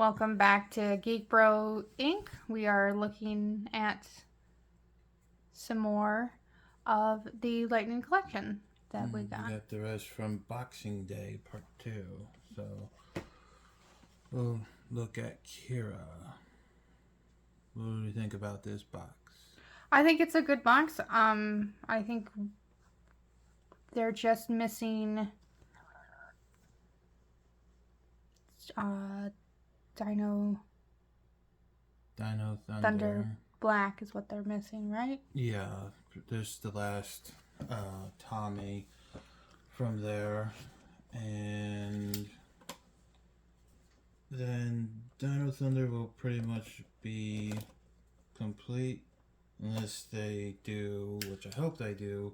Welcome back to Geek Bro Inc. We are looking at some more of the Lightning Collection that we We got. got the rest from Boxing Day Part 2. So we'll look at Kira. What do you think about this box? I think it's a good box. I think they're just missing uh Dino Dino Thunder Thunder. Black is what they're missing, right? Yeah, there's the last Tommy from there. And then Dino Thunder will pretty much be complete unless they do, which I hope they do,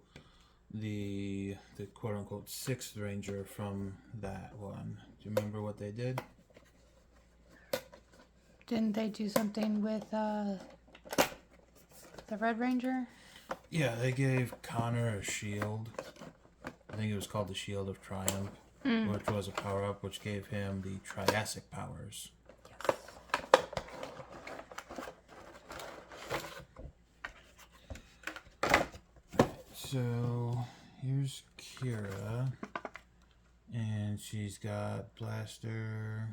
the quote unquote sixth ranger from that one. Do you remember what they did? Didn't they do something with the Red Ranger? Yeah, they gave Connor a shield. I think it was called the Shield of Triumph, which was a power up which gave him the Triassic powers. So here's Kira, and she's got blaster.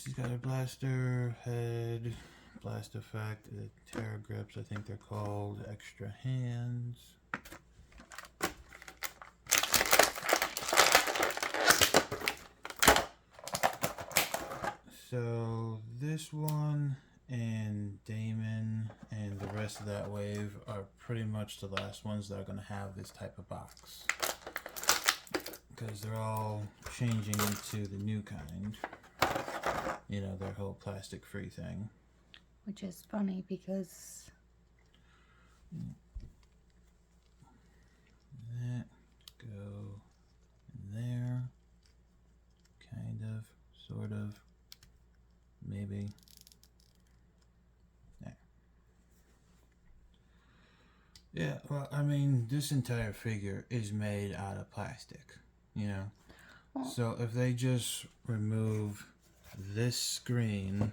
She's got a blaster head, blast effect, terra grips. I think they're called extra hands. So this one and Damon and the rest of that wave are pretty much the last ones that are going to have this type of box, because they're all changing into the new kind. You know, their whole plastic free thing. Which is funny because That go in there. Kind of, sort of, maybe. There. Yeah, well, I mean, this entire figure is made out of plastic, you know? Well, so if they just remove this screen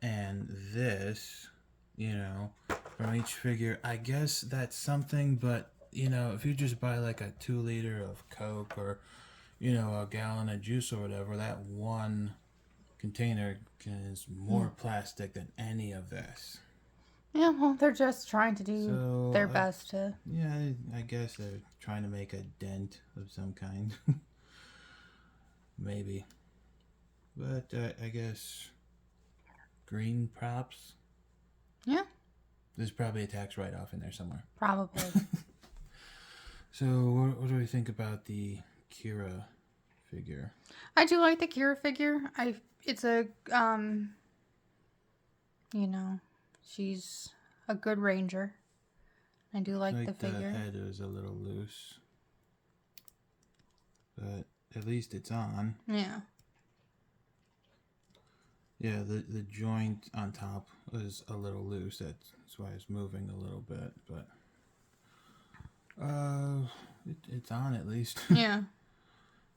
and this, you know, from each figure, I guess that's something, but, you know, if you just buy like a 2 liter of Coke or, you know, a gallon of juice or whatever, that one container is more plastic than any of this. yeah, well, they're just trying to do So, their best to. yeah, I guess they're trying to make a dent of some kind. Maybe. But I guess green props. Yeah, There's probably a tax write-off in there somewhere. probably. So, what do we think about the Kira figure? I do like the Kira figure. It's a you know, she's a good ranger. I do like the figure. The head is a little loose, but at least it's on. Yeah. Yeah, the joint on top is a little loose. That's why it's moving a little bit, but it's on at least. Yeah.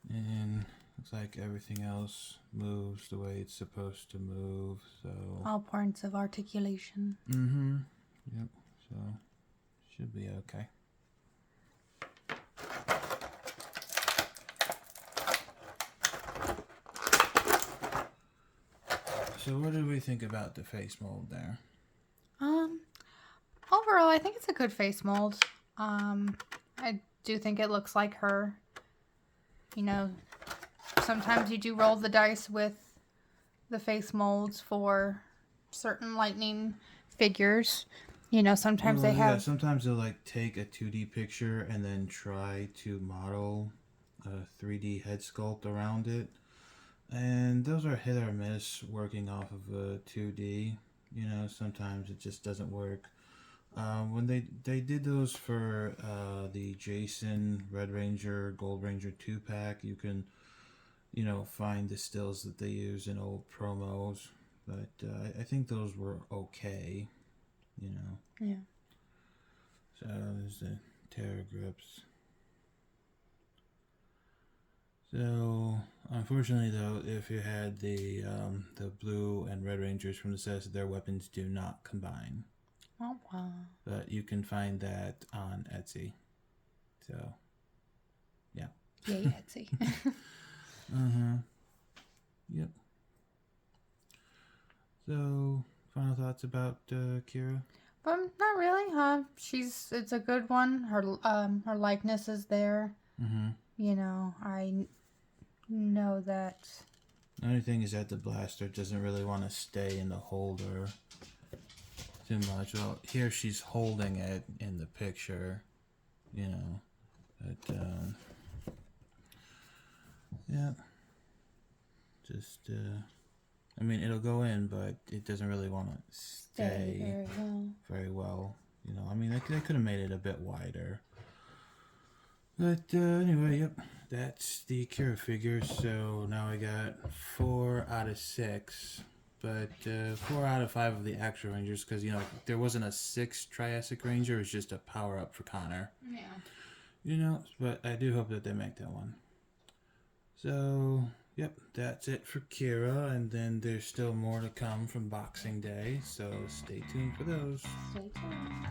And looks like everything else moves the way it's supposed to move. So All points of articulation. Yep. So should be okay. So what did we think about the face mold there? Overall, I think it's a good face mold. I do think it looks like her. You know, sometimes you do roll the dice with the face molds for certain lightning figures. You know, sometimes they have. Yeah, sometimes they'll like take a 2D picture and then try to model a 3D head sculpt around it. And those are hit or miss working off of a 2D. You know, sometimes it just doesn't work. When they did those for the Jason Red Ranger Gold Ranger 2-pack, you can, you know, find the stills that they use in old promos. But I think those were okay, you know. Yeah. So there's the Terra grips. So, unfortunately, though, if you had the blue and red rangers from the sets, their weapons do not combine. Oh, wow. But you can find that on Etsy. So, yeah. Yay, Etsy. Yep. So, final thoughts about Kira? Not really. It's a good one. Her likeness is there. Mm-hmm. You know, I know that. The only thing is that the blaster doesn't really want to stay in the holder too much. Well, here she's holding it in the picture, you know. But, yeah. Just, I mean, it'll go in, but it doesn't really want to stay Very well. very well. You know, I mean, they could have made it a bit wider. But anyway, yep, that's the Kira figure. So now I got 4 out of 6, but 4 out of 5 of the actual Rangers, because, you know, there wasn't a 6th Triassic Ranger, it was just a power up for Connor. Yeah. You know, but I do hope that they make that one. So, yep, that's it for Kira, and then there's still more to come from Boxing Day, so stay tuned for those. Stay tuned.